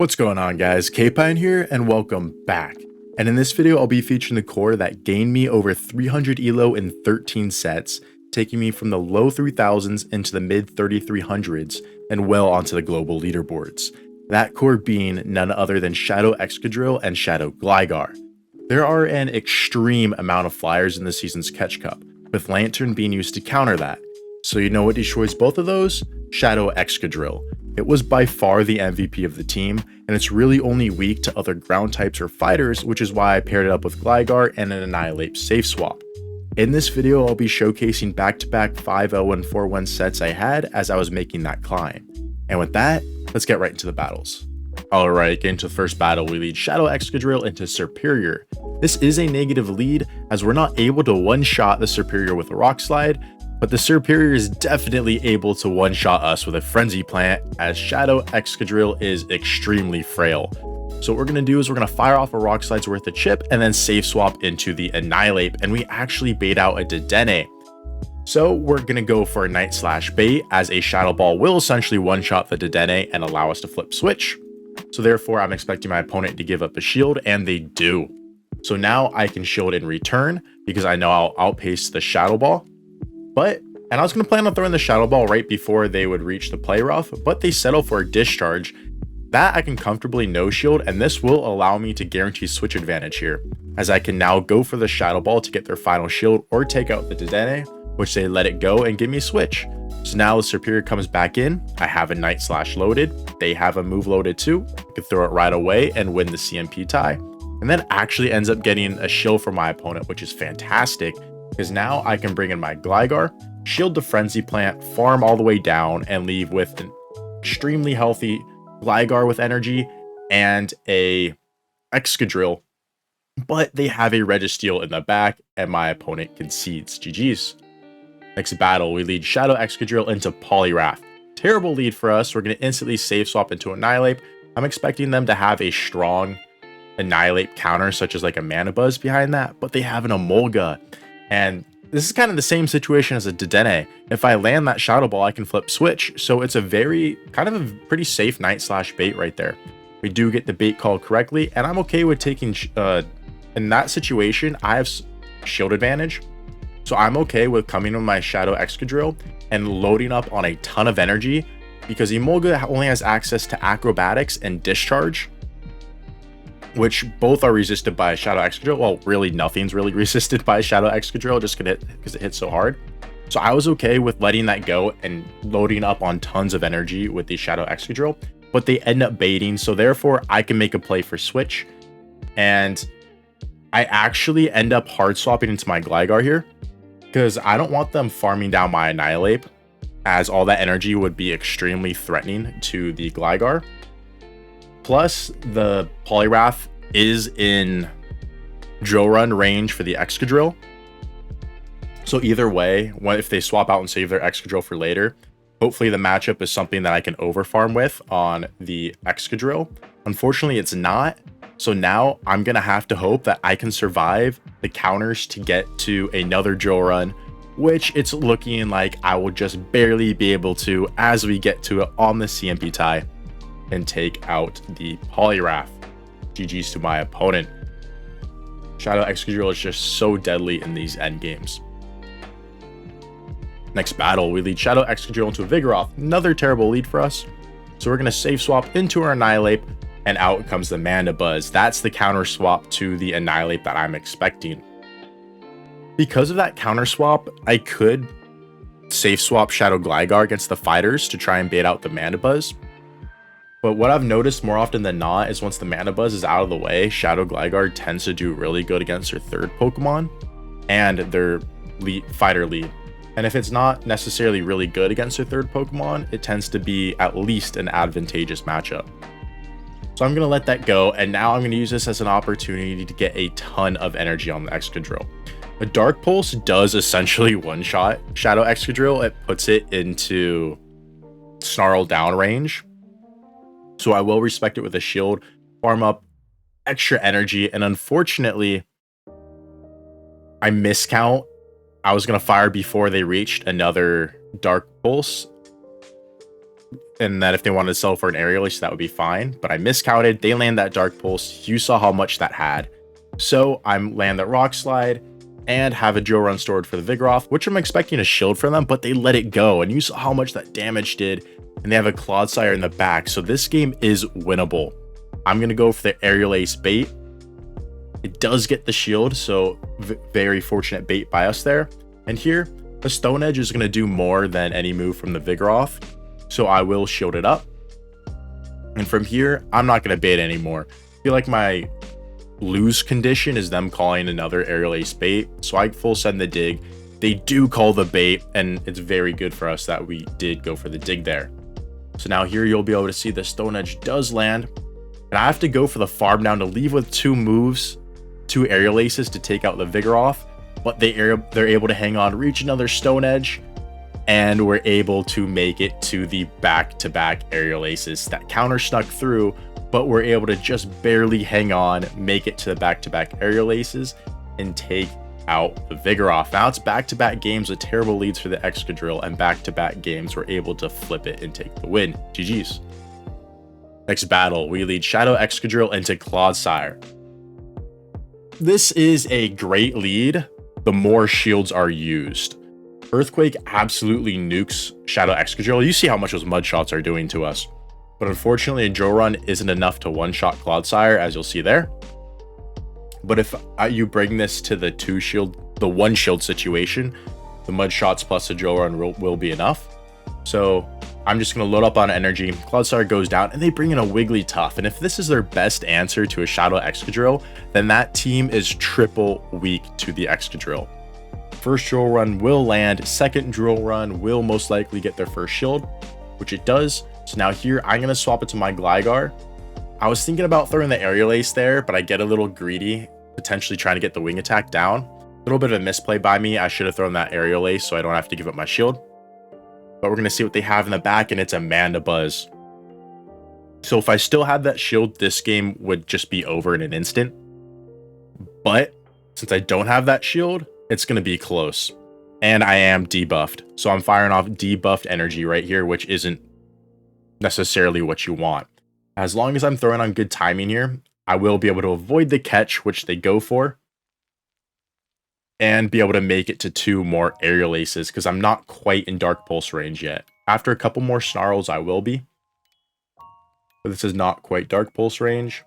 What's going on, guys? Kpine here and welcome back. And in this video I'll be featuring the core that gained me over 300 elo in 13 sets, taking me from the low 3000s into the mid 3300s and well onto the global leaderboards. That core being none other than Shadow Excadrill and Shadow Gligar. There are an extreme amount of flyers in this season's Catch Cup, with Lanturn being used to counter that. So you know what destroys both of those? Shadow Excadrill. It was by far the MVP of the team, and it's really only weak to other ground types or fighters, which is why I paired it up with Gligar and an Annihilate safe swap. In this video, I'll be showcasing back-to-back 5-0 and 4-1 sets I had as I was making that climb. And with that, let's get right into the battles. Alright, getting to the first battle, we lead Shadow Excadrill into Serperior. This is a negative lead, as we're not able to one-shot the Serperior with a Rock Slide, but the Serperior is definitely able to one-shot us with a Frenzy Plant, as Shadow Excadrill is extremely frail. So what we're going to do is we're going to fire off a Rock Slide's worth of chip and then safe swap into the Annihilate, and we actually bait out a Dedenne. So we're going to go for a Night/Bait, as a Shadow Ball will essentially one-shot the Dedenne and allow us to flip switch. So therefore I'm expecting my opponent to give up a shield, and they do. So now I can shield in return because I know I'll outpace the Shadow Ball. And I was going to plan on throwing the Shadow Ball right before they would reach the Poliwrath, but they settle for a Discharge. That I can comfortably no shield, and this will allow me to guarantee switch advantage here, as I can now go for the Shadow Ball to get their final shield or take out the Dedenne, which they let it go and give me switch. So now the Serperior comes back in, I have a Night/, loaded, they have a move loaded too, I can throw it right away and win the CMP tie, and then actually ends up getting a shield from my opponent, which is fantastic, because now I can bring in my Gligar, shield the Frenzy Plant, farm all the way down, and leave with an extremely healthy Gligar with energy and a Excadrill. But they have a Registeel in the back, and my opponent concedes. GG's. Next battle, we lead Shadow Excadrill into Poliwrath. Terrible lead for us. We're going to instantly safe swap into Annihilate. I'm expecting them to have a strong Annihilate counter, such as like a Mana Buzz behind that, but they have an Emolga. And this is kind of the same situation as a Dedenne. If I land that Shadow Ball, I can flip switch. So it's a kind of a pretty safe Night/Bait right there. We do get the bait called correctly, and I'm okay with taking, in that situation, I have shield advantage. So I'm okay with coming with my Shadow Excadrill and loading up on a ton of energy, because Emolga only has access to Acrobatics and Discharge, which both are resisted by Shadow Excadrill. Well, really nothing's really resisted by Shadow Excadrill, just because it hits so hard. So I was okay with letting that go and loading up on tons of energy with the Shadow Excadrill, but they end up baiting, so therefore I can make a play for switch, and I actually end up hard swapping into my Gligar here, because I don't want them farming down my Annihilate, as all that energy would be extremely threatening to the Gligar. Plus, the Poliwrath is in drill run range for the Excadrill. So either way, if they swap out and save their Excadrill for later, hopefully the matchup is something that I can overfarm with on the Excadrill. Unfortunately, it's not. So now I'm going to have to hope that I can survive the counters to get to another drill run, which it's looking like I will just barely be able to as we get to it on the CMP tie and take out the Poliwrath. GG's to my opponent. Shadow Excadrill is just so deadly in these end games. Next battle, we lead Shadow Excadrill into Vigoroth. Another terrible lead for us. So we're going to safe swap into our Annihilate, and out comes the Mana Buzz. That's the counter swap to the Annihilate that I'm expecting. Because of that counter swap, I could safe swap Shadow Gligar against the fighters to try and bait out the Mana Buzz. But what I've noticed more often than not is once the Mana Buzz is out of the way, Shadow Gligar tends to do really good against their third Pokemon and their fighter lead. And if it's not necessarily really good against their third Pokemon, it tends to be at least an advantageous matchup. So I'm going to let that go, and now I'm going to use this as an opportunity to get a ton of energy on the Excadrill. A Dark Pulse does essentially one-shot Shadow Excadrill. It puts it into Snarl down range. So I will respect it with a shield, farm up extra energy, and unfortunately, I miscount. I was going to fire before they reached another Dark Pulse, and that if they wanted to sell for an Aerial Ace, that would be fine. But I miscounted. They land that Dark Pulse. You saw how much that had. So I'm land that Rock Slide and have a Drill Run stored for the Vigoroth, which I'm expecting a shield from them, but they let it go. And you saw how much that damage did. And they have a Clodsire in the back. So this game is winnable. I'm going to go for the Aerial Ace bait. It does get the shield, so very fortunate bait by us there. And here, the Stone Edge is going to do more than any move from the Vigoroth, so I will shield it up. And from here, I'm not going to bait anymore. I feel like my lose condition is them calling another Aerial Ace bait, so I full send the dig. They do call the bait, and it's very good for us that we did go for the dig there. So now here you'll be able to see the Stone Edge does land, and I have to go for the farm down to leave with 2 moves, 2 Aerial Aces to take out the Vigoroth, but they're able to hang on, reach another Stone Edge, and we're able to make it to the back-to-back Aerial Aces. That counter snuck through, but we're able to just barely hang on, make it to the back-to-back Aerial Aces, and take out the Vigoroth. Now it's back-to-back games with terrible leads for the Excadrill, and back-to-back games we're able to flip it and take the win. GG's. Next battle, we lead Shadow Excadrill into Clodsire. This is a great lead, the more shields are used. Earthquake absolutely nukes Shadow Excadrill. You see how much those mud shots are doing to us. But unfortunately, a Drill Run isn't enough to one-shot Clodsire, as you'll see there. But if you bring this to the 1 shield situation, the mud shots plus a Drill Run will be enough. So I'm just going to load up on energy. Clodsire goes down, and they bring in a Wigglytuff. And if this is their best answer to a Shadow Excadrill, then that team is triple weak to the Excadrill. First Drill Run will land. Second Drill Run will most likely get their first shield, which it does. So now here, I'm going to swap it to my Gligar. I was thinking about throwing the Aerial Ace there, but I get a little greedy, potentially trying to get the wing attack down. A little bit of a misplay by me. I should have thrown that Aerial Ace so I don't have to give up my shield. But we're going to see what they have in the back, and it's a Mandibuzz. So if I still had that shield, this game would just be over in an instant. But since I don't have that shield, it's going to be close. And I am debuffed. So I'm firing off debuffed energy right here, which isn't necessarily what you want. As long as I'm throwing on good timing here, I will be able to avoid the catch, which they go for, and be able to make it to 2 more Aerial Aces, because I'm not quite in Dark Pulse range yet. After a couple more Snarls, I will be. But this is not quite Dark Pulse range.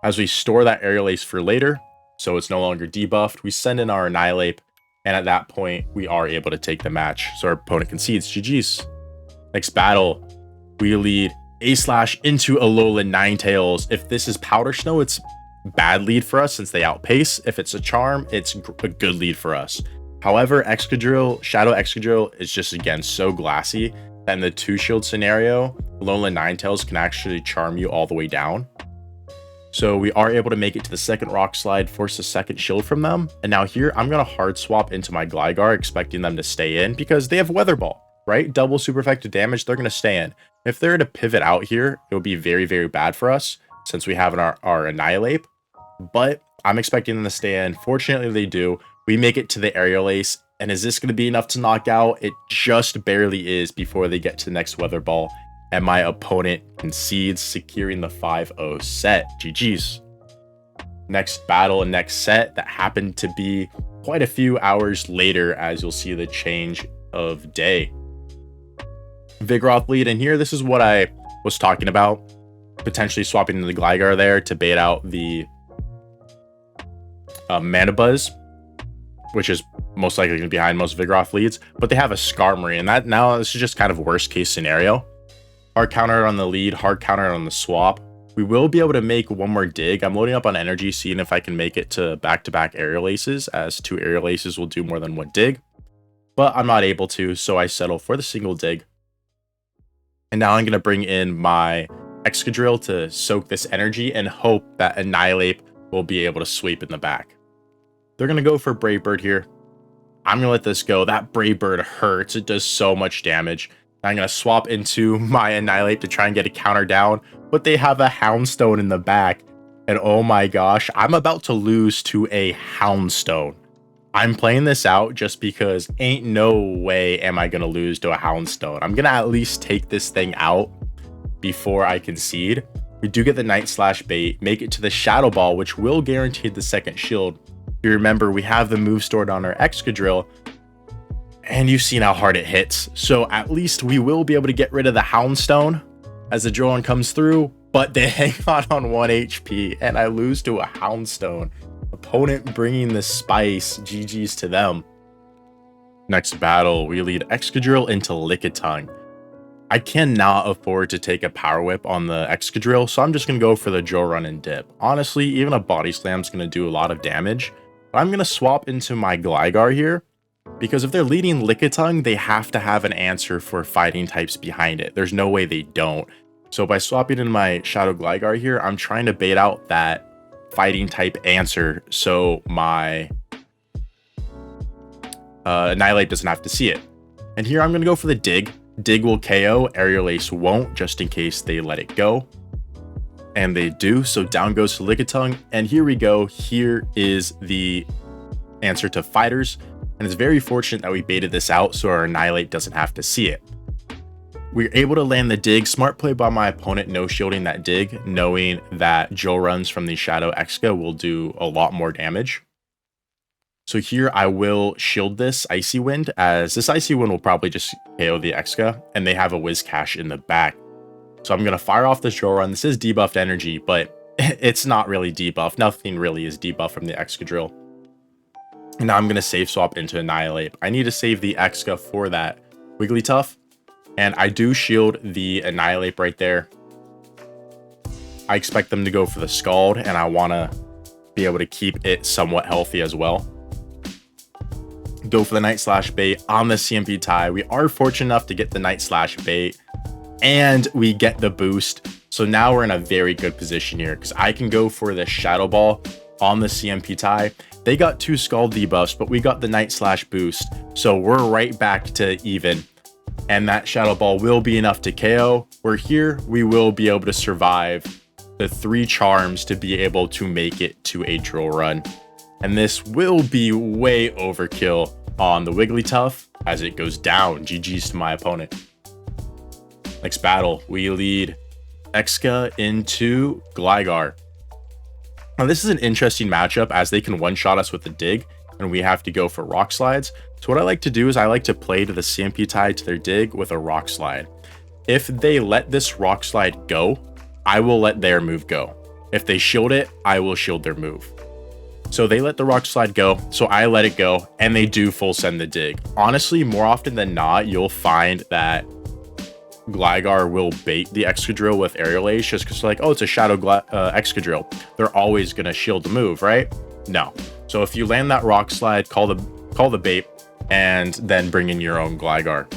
As we store that Aerial Ace for later, so it's no longer debuffed, we send in our Annihilate, and at that point, we are able to take the match. So our opponent concedes. GG's. Next battle, we lead A-Slash into Alolan Ninetales. If this is Powder Snow, it's bad lead for us since they outpace. If it's a Charm, it's a good lead for us. However, Shadow Excadrill is just, again, so glassy that in the 2-shield scenario, Alolan Ninetales can actually charm you all the way down. So we are able to make it to the second Rock Slide, force a second shield from them. And now here, I'm going to hard swap into my Gligar, expecting them to stay in because they have Weather Ball, right? Double super effective damage, they're going to stay in. If they're to pivot out here, it would be very, very bad for us since we have our Annihilate. But I'm expecting them to stay in. Fortunately, they do. We make it to the Aerial Ace. And is this going to be enough to knock out? It just barely is before they get to the next Weather Ball. And my opponent concedes, securing the 5-0 set. GG's. Next battle and next set that happened to be quite a few hours later, as you'll see the change of day. Vigoroth Lead, and here, this is what I was talking about. Potentially swapping the Gligar there to bait out the Mandibuzz, which is most likely going to be behind most Vigoroth Leads. But they have a Skarmory, and that now this is just kind of worst case scenario. Hard counter on the lead, hard counter on the swap. We will be able to make one more dig. I'm loading up on energy, seeing if I can make it to back-to-back Aerial Aces, as 2 Aerial Aces will do more than 1 dig. But I'm not able to, so I settle for the single dig. And now I'm going to bring in my Excadrill to soak this energy and hope that Annihilate will be able to sweep in the back. They're going to go for Brave Bird here. I'm going to let this go. That Brave Bird hurts. It does so much damage. I'm going to swap into my Annihilate to try and get a counter down, but they have a Houndstone in the back. And oh my gosh, I'm about to lose to a Houndstone. I'm playing this out just because ain't no way am I going to lose to a Houndstone. I'm going to at least take this thing out before I concede. We do get the Night Slash bait, make it to the Shadow Ball, which will guarantee the second shield. If you remember, we have the move stored on our Excadrill, and you've seen how hard it hits. So at least we will be able to get rid of the Houndstone as the Drillon comes through, but they hang on 1 HP, and I lose to a Houndstone. Opponent bringing the spice. GG's to them. Next battle, we lead Excadrill into Lickitung. I cannot afford to take a Power Whip on the Excadrill, so I'm just going to go for the Drill Run and Dip. Honestly, even a Body Slam is going to do a lot of damage, but I'm going to swap into my Gligar here, because if they're leading Lickitung, they have to have an answer for fighting types behind it. There's no way they don't. So by swapping in my Shadow Gligar here, I'm trying to bait out that fighting type answer so my Annihilate doesn't have to see it. And here I'm going to go for the Dig. Dig will KO, Aerial Ace won't, just in case they let it go. And they do, so down goes to Lickitung. And here we go. Here is the answer to Fighters. And it's very fortunate that we baited this out so our Annihilate doesn't have to see it. We're able to land the Dig. Smart play by my opponent, no shielding that Dig, knowing that Drill Runs from the Shadow Exca will do a lot more damage. So here I will shield this Icy Wind, as this Icy Wind will probably just KO the Exca, and they have a Whiscash in the back. So I'm going to fire off this Drill Run. This is debuffed energy, but it's not really debuffed. Nothing really is debuffed from the Excadrill. And now I'm going to save swap into Annihilate. I need to save the Exca for that Wigglytuff, and I do shield the Annihilate right there. I expect them to go for the Scald, and I want to be able to keep it somewhat healthy as well. Go for the Night Slash bait on the CMP tie. We are fortunate enough to get the Night Slash bait, and we get the boost. So now we're in a very good position here, because I can go for the Shadow Ball on the CMP tie. They got 2 Scald debuffs, but we got the Night Slash boost. So we're right back to even. And that Shadow Ball will be enough to KO. We're here, we will be able to survive the 3 charms to be able to make it to a Drill Run. And this will be way overkill on the Wigglytuff as it goes down. GG's to my opponent. Next battle, we lead Exca into Gligar. Now this is an interesting matchup as they can one-shot us with the Dig, and we have to go for Rock Slides. So what I like to do is I like to play to the CMP tie to their Dig with a Rock Slide. If they let this Rock Slide go, I will let their move go. If they shield it, I will shield their move. So they let the Rock Slide go, so I let it go, and they do full send the Dig. Honestly, more often than not, you'll find that Gligar will bait the Excadrill with Aerial Ace just because like, oh, it's a Shadow Excadrill. They're always going to shield the move, right? No. So if you land that Rock Slide, call the bait, and then bring in your own Gligar.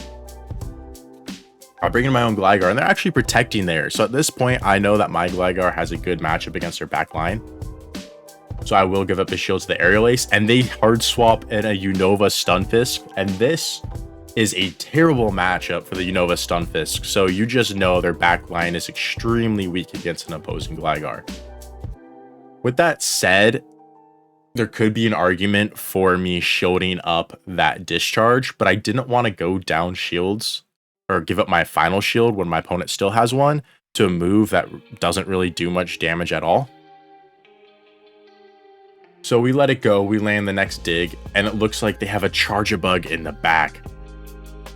I bring in my own Gligar, and they're actually protecting there. So at this point, I know that my Gligar has a good matchup against their back line. So I will give up the shield to the Aerial Ace, and they hard swap in a Unova Stunfisk, and this is a terrible matchup for the Unova Stunfisk. So you just know their back line is extremely weak against an opposing Gligar. With that said, there could be an argument for me shielding up that Discharge, but I didn't want to go down shields or give up my final shield when my opponent still has one to a move that doesn't really do much damage at all. So we let it go, we land the next Dig, and it looks like they have a Charjabug in the back.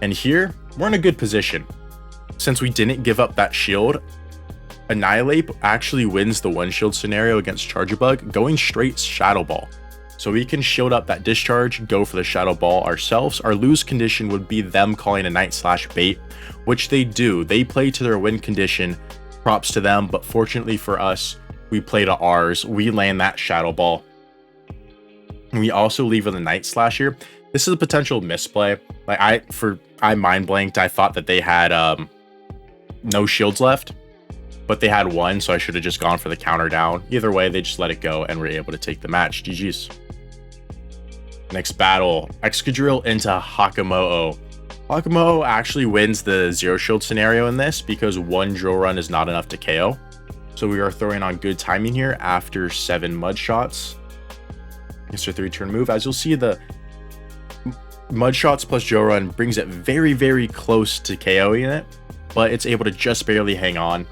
And here, we're in a good position. Since we didn't give up that shield, Annihilate actually wins the one shield scenario against Charjabug, going straight Shadow Ball. So we can shield up that Discharge, go for the Shadow Ball ourselves. Our lose condition would be them calling a Night Slash bait, which they do. They play to their win condition, props to them, but fortunately for us, we play to ours. We land that Shadow Ball. We also leave with a Night Slash here. This is a potential misplay. Like I mind blanked. I thought that they had no shields left, but they had one, so I should have just gone for the counter down. Either way, they just let it go and were able to take the match. GG's. Next battle, Excadrill into Hakamo-o. Hakamo-o actually wins the zero shield scenario in this because one Drill Run is not enough to KO. So we are throwing on good timing here after 7 mud shots. Mr. 3-turn move. As you'll see, the Mud Shots plus Joe Run brings it very, very close to KOing it, but it's able to just barely hang on.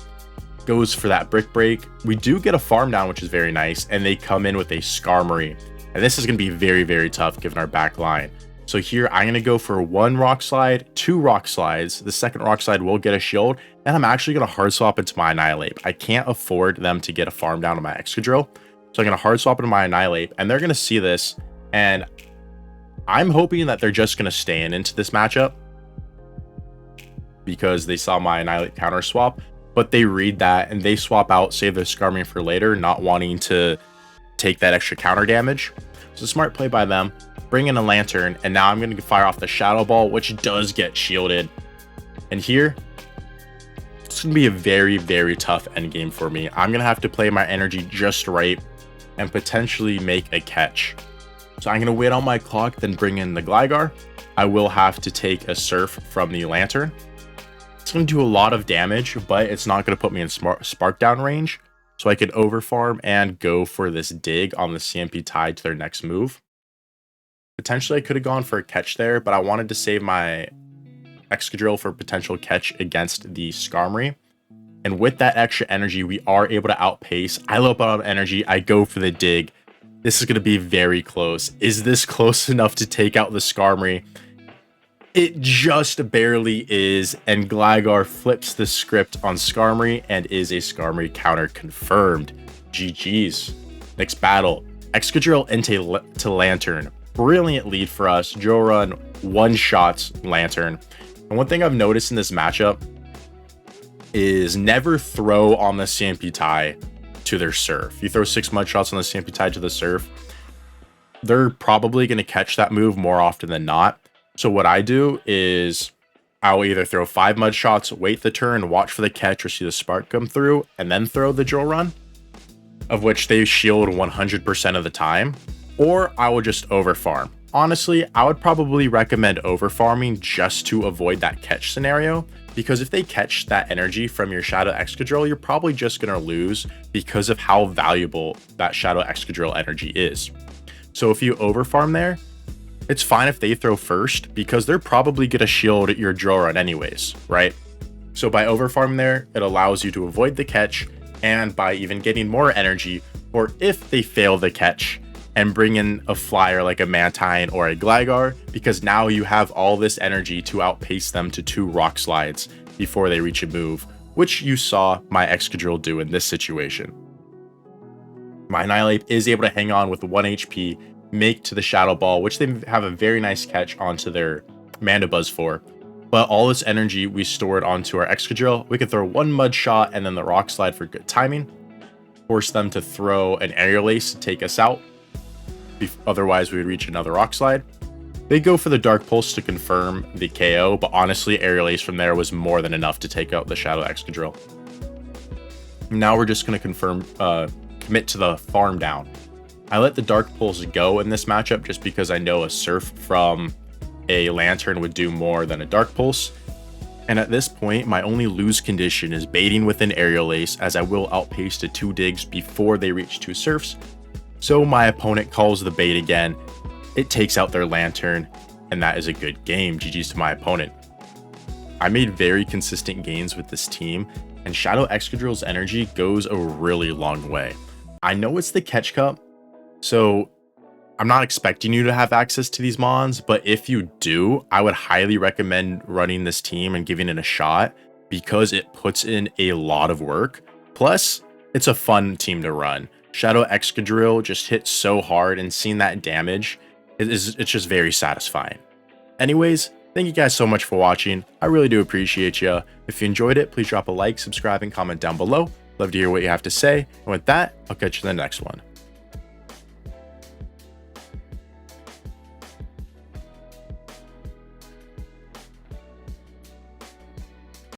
Goes for that Brick Break. We do get a farm down, which is very nice, and they come in with a Skarmory. And this is going to be very, very tough given our back line. So here, I'm going to go for 1 Rock Slide, 2 Rock Slides. The second Rock Slide will get a shield, and I'm actually going to Hard Swap into my Annihilate. I can't afford them to get a farm down on my Excadrill, so I'm going to Hard Swap into my Annihilate, and they're going to see this, and I'm hoping that they're just going to stay into this matchup because they saw my Annihilate counter swap, but they read that and they swap out, save their Skarmory for later, not wanting to take that extra counter damage. So smart play by them. Bring in a Lanturn, and now I'm going to fire off the Shadow Ball, which does get shielded. And here, it's going to be a very, very tough endgame for me. I'm going to have to play my energy just right and potentially make a catch. So I'm going to wait on my clock, then bring in the Gligar. I will have to take a Surf from the Lanturn. It's going to do a lot of damage, but it's not going to put me in Spark Down range. So I could overfarm and go for this dig on the CMP tied to their next move. Potentially I could have gone for a catch there, but I wanted to save my Excadrill for potential catch against the Skarmory. And with that extra energy, we are able to outpace. I low up on energy. I go for the dig. This is going to be very close. Is this close enough to take out the Skarmory? It just barely is, and Gligar flips the script on Skarmory and is a Skarmory counter confirmed. GG's. Next battle, Excadrill into Lanturn. Brilliant lead for us. Joe Run one-shots Lanturn. And one thing I've noticed in this matchup is never throw on the CMP tie to their Surf. You throw 6 Mud Shots on the CMP tie to the Surf, they're probably going to catch that move more often than not. So what I do is I'll either throw 5 Mud Shots, wait the turn, watch for the catch or see the spark come through, and then throw the Joe Run, of which they shield 100% of the time, or I will just overfarm. Honestly, I would probably recommend overfarming just to avoid that catch scenario, because if they catch that energy from your Shadow Excadrill, you're probably just going to lose because of how valuable that Shadow Excadrill energy is. So if you overfarm there, it's fine if they throw first because they're probably going to shield your Joe Run anyways, right? So by overfarming there, it allows you to avoid the catch, and by even getting more energy, or if they fail the catch, and bring in a flyer like a Mantine or a Gligar, because now you have all this energy to outpace them to 2 Rock Slides before they reach a move, which you saw my Excadrill do in this situation. My Annihilate is able to hang on with 1 HP, make to the Shadow Ball, which they have a very nice catch onto their Mandibuzz for. But all this energy we stored onto our Excadrill, we could throw 1 Mud Shot and then the Rock Slide for good timing, force them to throw an Aerial Ace to take us out. Otherwise, we would reach another Rock Slide. They go for the Dark Pulse to confirm the KO, but honestly, Aerial Ace from there was more than enough to take out the Shadow Excadrill. Now we're just going to commit to the farm down. I let the Dark Pulse go in this matchup just because I know a Surf from a Lanturn would do more than a Dark Pulse. And at this point, my only lose condition is baiting with an Aerial Ace, as I will outpace to 2 digs before they reach 2 Surfs. So my opponent calls the bait again, it takes out their Lanturn, and that is a good game. GG's to my opponent. I made very consistent gains with this team, and Shadow Excadrill's energy goes a really long way. I know it's the Catch Cup, so I'm not expecting you to have access to these mons, but if you do, I would highly recommend running this team and giving it a shot, because it puts in a lot of work. Plus, it's a fun team to run. Shadow Excadrill just hit so hard, and seeing that damage, it's just very satisfying. Anyways, thank you guys so much for watching. I really do appreciate you. If you enjoyed it, please drop a like, subscribe, and comment down below. Love to hear what you have to say. And with that, I'll catch you in the next one.